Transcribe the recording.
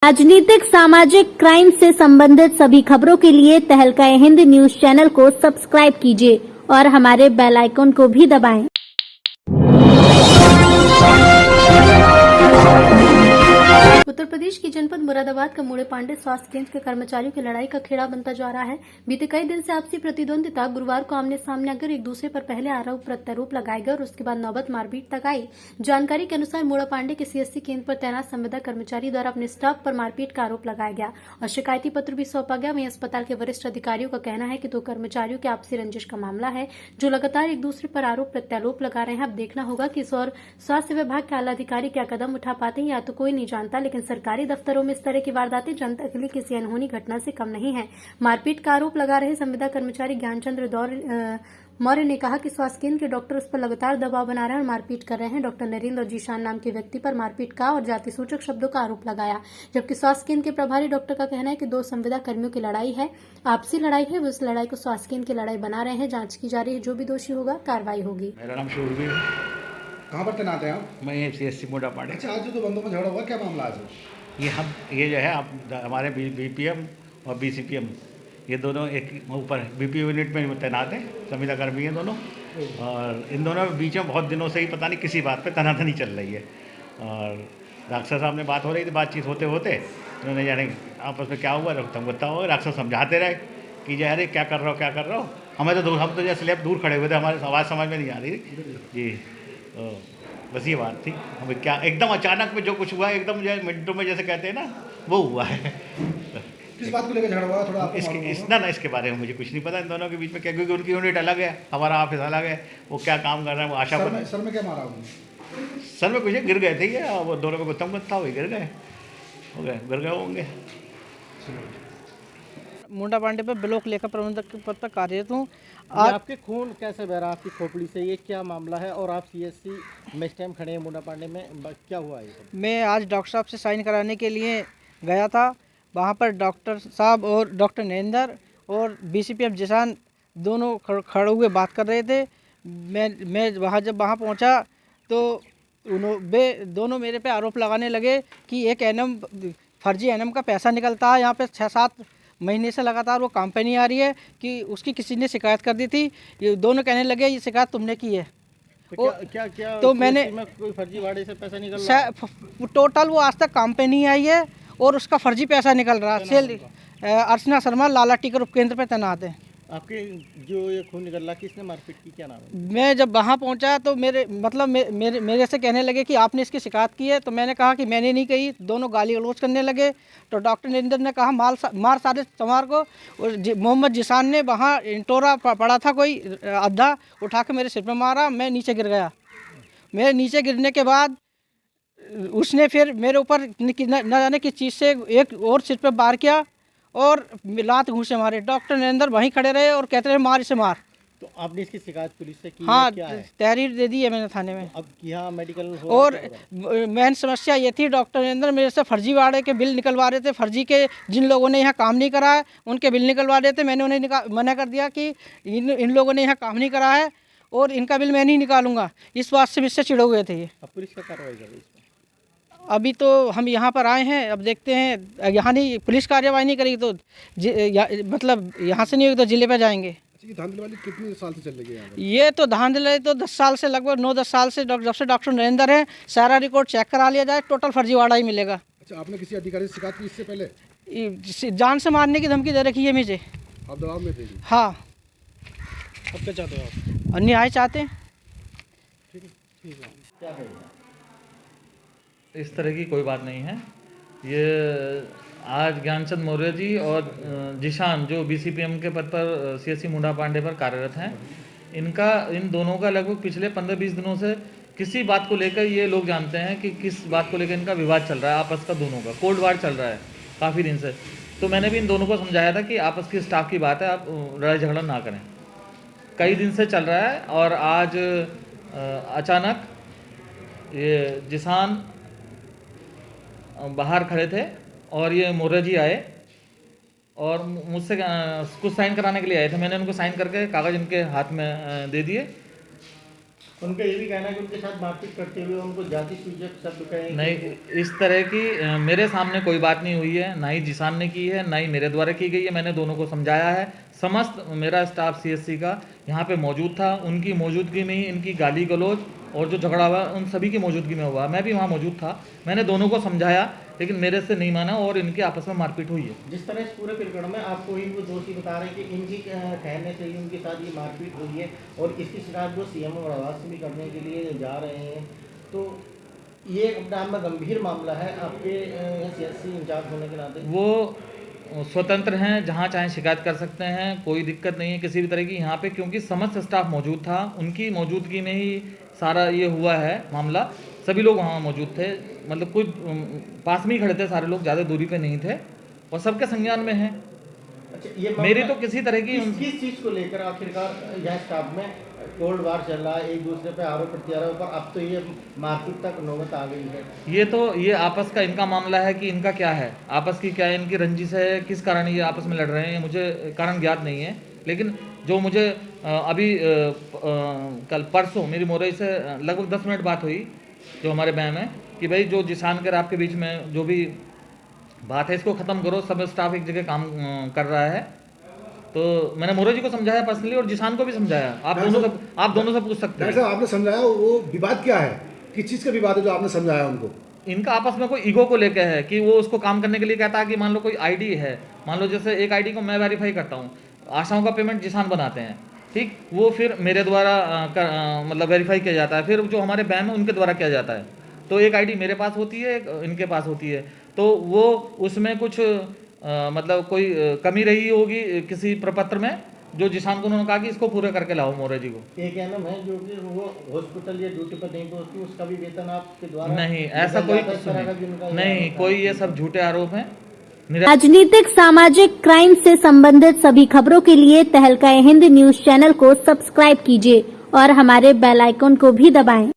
राजनीतिक सामाजिक क्राइम से संबंधित सभी खबरों के लिए तहलका हिंद न्यूज चैनल को सब्सक्राइब कीजिए और हमारे बेल आइकन को भी दबाएं। उत्तर प्रदेश की जनपद मुरादाबाद का मूड़े पांडे स्वास्थ्य केंद्र के कर्मचारियों की लड़ाई का खेड़ा बनता जा रहा है। बीते कई दिन से आपसी प्रतिद्वंदिता गुरुवार को आमने सामने आकर एक दूसरे पर पहले आरोप प्रत्यारोप लगाए गए और उसके बाद नौबत मारपीट तक आई। जानकारी के अनुसार मूड़ा पांडे के सीएससी केंद्र पर तैनात संविदा कर्मचारी द्वारा अपने स्टाफ पर मारपीट का आरोप लगाया गया और शिकायती पत्र भी सौंपा गया। वहीं अस्पताल के वरिष्ठ अधिकारियों का कहना है कि दो कर्मचारियों के आपसी रंजिश का मामला है, जो लगातार एक दूसरे पर आरोप प्रत्यारोप लगा रहे हैं। अब देखना होगा कि इस और स्वास्थ्य विभाग के आला अधिकारी क्या कदम उठा पाते हैं, या तो कोई नहीं जानता, लेकिन सरकारी दफ्तरों में इस तरह की वारदातें जनता के लिए किसी अनहोनी घटना से कम नहीं है। मारपीट का आरोप लगा रहे संविदा कर्मचारी ज्ञानचंद्र मौर्य ने कहा कि स्वास्थ्य केंद्र के डॉक्टर उस पर लगातार दबाव बना रहे हैं और मारपीट कर रहे हैं। डॉक्टर नरेंद्र और जीशान नाम के व्यक्ति पर मारपीट का और जाति सूचक शब्दों का आरोप लगाया, जबकि स्वास्थ्य केंद्र के प्रभारी डॉक्टर का कहना है कि दो संविदा कर्मियों की लड़ाई है, आपसी लड़ाई है। वो इस लड़ाई को स्वास्थ्य केंद्र की लड़ाई बना रहे हैं। जांच की जा रही है, जो भी दोषी होगा कार्रवाई होगी। मेरा नाम शूरवीर। कहाँ पर तैनात हैं आप? मैं सीएससी मूड़ा पांडे। अच्छा, आज जो बंदों में झगड़ा हुआ, क्या मामला आज? ये जो है आप हमारे बीपीएम और बीसीपीएम ये दोनों एक ऊपर बीपी यूनिट में तैनात हैं, संविदा कर्मी हैं दोनों, और इन दोनों के बीच में बहुत दिनों से ही पता नहीं किसी बात पे तनातनी चल रही है। और डॉक्टर साहब ने बात हो रही थी, बातचीत होते होते उन्होंने जाने आपस में क्या हुआ तंगता हुआ। डॉक्टर समझाते रहे कि जो अरे क्या कर रहे हो। हम तो जैसे स्लैब दूर खड़े हुए थे, हमारे आवाज़ समझ में नहीं आ रही जी। बस ये बात थी। हमें क्या एकदम अचानक में जो कुछ हुआ, एकदम जो मिनटों में जैसे कहते हैं ना, वो हुआ है। किस बात को लेकर झगड़ा हुआ थोड़ा आपको इसके बारे में मुझे कुछ नहीं पता इन दोनों के बीच में क्या, क्योंकि उनकी यूनिट अलग है, हमारा ऑफिस अलग है। वो क्या काम कर रहे हैं वो आशा पर। सर में क्या मारा उन्होंने? सर में कुछ गिर गए थे ये, वो दोनों में गुत्तम गुत्ता हुए गिर गए होंगे। मूड़ा पांडे पर ब्लॉक लेखा प्रबंधक के पद पर कार्यरत हूँ। आपके खून कैसे बह रहा आपकी खोपड़ी से, ये क्या मामला है? और आप सीएससी में इस टाइम खड़े हैं मूड़ा पांडे में, क्या हुआ ये? मैं आज डॉक्टर साहब से साइन कराने के लिए गया था। वहाँ पर डॉक्टर साहब और डॉक्टर नरेंद्र और बीसीपीएफ जिसान दोनों खड़े हुए बात कर रहे थे। मैं जब वहाँ पहुँचा तो वे दोनों मेरे पे आरोप लगाने लगे कि एक एनएम फर्जी एनएम का पैसा निकलता है। यहाँ पे 6-7 महीने से लगातार वो काम पे नहीं आ रही है कि उसकी किसी ने शिकायत कर दी थी। ये दोनों कहने लगे ये शिकायत तुमने की है। तो क्या तो मैंने कोई फर्जी वाड़े से पैसा निकल रहा है? टोटल वो आज तक काम पे नहीं आई है और उसका फर्जी पैसा निकल रहा है। अर्चना शर्मा लाला टीकर उपकेंद्र पे तैनात है। आपके जो ये खून निकल रहा, किसने मारपीट की, क्या नाम है? मैं जब वहाँ पहुँचा तो मेरे से कहने लगे कि आपने इसकी शिकायत की है। तो मैंने कहा कि मैंने नहीं कही। दोनों गाली गलौज करने लगे। तो डॉक्टर नरेंद्र ने कहा मार सारे चमार को। और मोहम्मद जिसान ने वहाँ इंटोरा पड़ा था कोई अद्धा, उठा के मेरे सिर पर मारा। मैं नीचे गिर गया। मेरे नीचे गिरने के बाद उसने फिर मेरे ऊपर न जाने किस चीज़ से एक और सिर पर वार किया और लात घूंसे मारे। डॉक्टर नरेंद्र वहीं खड़े रहे और कहते रहे मार इसे मार। तो आपने इसकी शिकायत पुलिस से की? हाँ, क्या है? तहरीर दे दी है मैंने थाने में। अब यहाँ मेडिकल और मेन समस्या ये थी, डॉक्टर नरेंद्र मेरे से फर्जी वाड़े के बिल निकलवा रहे थे। फर्जी के जिन लोगों ने यहाँ काम नहीं करा है उनके बिल निकलवा रहे थे। मैंने उन्हें मना कर दिया कि इन लोगों ने यहाँ काम नहीं करा है और इनका बिल मैं नहीं निकालूंगा। इस बात से मुझसे चिढ़े हुए थे ये। अब पुलिस क्या कार्रवाई कर रही है? अभी तो हम यहाँ पर आए हैं, अब देखते हैं। यहाँ नहीं पुलिस कार्रवाई नहीं करेगी तो मतलब यहाँ से नहीं होगी तो जिले पे जाएंगे। धांधलीबाजी कितने साल से चल रही है? ये तो धांधली तो 10 साल से, लगभग 9-10 साल से जब से डॉक्टर नरेंद्र है, सारा रिकॉर्ड चेक करा लिया जाए, टोटल फर्जीवाड़ा ही मिलेगा। अच्छा, आपने किसी अधिकारी से शिकायत की इससे पहले? जान से मारने की धमकी दे रखी है मुझे। आप दबाव में थे? हाँ। अब क्या चाहते हो आप? न्याय चाहते हैं। क्या करेगा? इस तरह की कोई बात नहीं है। ये आज ज्ञानचंद मौर्य जी और जिशान जो बीसीपीएम के पद पर सीएससी मूड़ा पांडे पर कार्यरत हैं, इन दोनों का लगभग पिछले 15-20 दिनों से किसी बात को लेकर ये लोग जानते हैं कि किस बात को लेकर इनका विवाद चल रहा है। आपस का दोनों का कोल्ड वार चल रहा है काफ़ी दिन से। तो मैंने भी इन दोनों को समझाया था कि आपस की स्टाफ की बात है, आप लड़ाई झगड़ा ना करें। कई दिन से चल रहा है और आज अचानक ये जिसान बाहर खड़े थे और ये मौर्य जी आए और मुझसे कुछ साइन कराने के लिए आए थे। मैंने उनको साइन करके कागज़ इनके हाथ में दे दिए उनका ये भी कहना है कि उनके साथ मारपीट करते हुए उनको जाति सूचक शब्द कहें। नहीं, इस तरह की मेरे सामने कोई बात नहीं हुई है, ना ही जिसान ने की है, ना ही मेरे द्वारा की गई है। मैंने दोनों को समझाया है। समस्त मेरा स्टाफ सीएससी का यहाँ पे मौजूद था। उनकी मौजूदगी में ही इनकी गाली गलौज और जो झगड़ा हुआ उन सभी की मौजूदगी में हुआ। मैं भी वहाँ मौजूद था। मैंने दोनों को समझाया, लेकिन मेरे से नहीं माना और इनके आपस में मारपीट हुई है। जिस तरह इस पूरे प्रकरण में आपको ही वो दोषी बता रहे हैं कि इनकी कहने से ही उनके साथ ये मारपीट हुई है और इसकी शिकायत वो सीएम और आवास भी करने के लिए जा रहे हैं, तो ये अपने आप में गंभीर मामला है आपके सीएससी इंचार्ज होने के नाते। वो स्वतंत्र हैं, जहाँ चाहें शिकायत कर सकते हैं, कोई दिक्कत नहीं है किसी भी तरह की यहाँ पे, क्योंकि समस्त स्टाफ मौजूद था। उनकी मौजूदगी में ही सारा ये हुआ है मामला। सभी लोग वहाँ मौजूद थे, मतलब कुछ पास में ही खड़े थे सारे लोग, ज़्यादा दूरी पे नहीं थे और सबके संज्ञान में है। अच्छा, ये मेरी तो किसी तरह की किस चीज़ को लेकर आखिरकार यहाँ स्टाफ में कोल्ड वार चल रहा है, एक दूसरे पे आरोप प्रत्यारोप पर, अब तो ये मारपीट तक नौबत आ गई है। ये आपस का इनका मामला है कि इनका क्या है, आपस की क्या इनकी रंजिश है, किस कारण ये आपस में लड़ रहे हैं, मुझे कारण ज्ञात नहीं है। लेकिन जो मुझे अभी कल परसों मेरी मोरई से लगभग 10 मिनट बात हुई जो हमारे बैम है कि भाई जो जिसान कर आपके बीच में जो भी बात है इसको ख़त्म करो, सब स्टाफ एक जगह काम कर रहा है। तो मैंने मोरे जी को समझाया पर्सनली और जिसान को भी समझाया। आप दोनों से पूछ सकते हैं। आपने समझाया, वो विवाद क्या है, किस चीज़ का विवाद है जो आपने समझाया उनको? इनका आपस में कोई ईगो को लेकर है कि वो उसको काम करने के लिए कहता है कि मान लो कोई आईडी है, मान लो जैसे एक आईडी को मैं वेरीफाई करता हूँ, आशाओं का पेमेंट जिसान बनाते हैं, ठीक, वो फिर मेरे द्वारा मतलब वेरीफाई किया जाता है, फिर जो हमारे बैन है उनके द्वारा किया जाता है। तो एक आईडी मेरे पास होती है, एक इनके पास होती है, तो वो उसमें कुछ मतलब कोई कमी रही होगी किसी प्रपत्र में, जो जिसान को उन्होंने कहा कि इसको पूरा करके लाओ मोरे जी को। एक एनएम है जो कि वो हॉस्पिटल या ड्यूटी पर नहीं पहुंचती, उसका भी वेतन आपके द्वारा नहीं, ऐसा कोई नहीं, कोई ये सब झूठे आरोप हैं। राजनीतिक सामाजिक क्राइम से संबंधित सभी खबरों के लिए तहलका हिंद न्यूज चैनल को सब्सक्राइब कीजिए और हमारे बेल आइकन को भी दबाएं।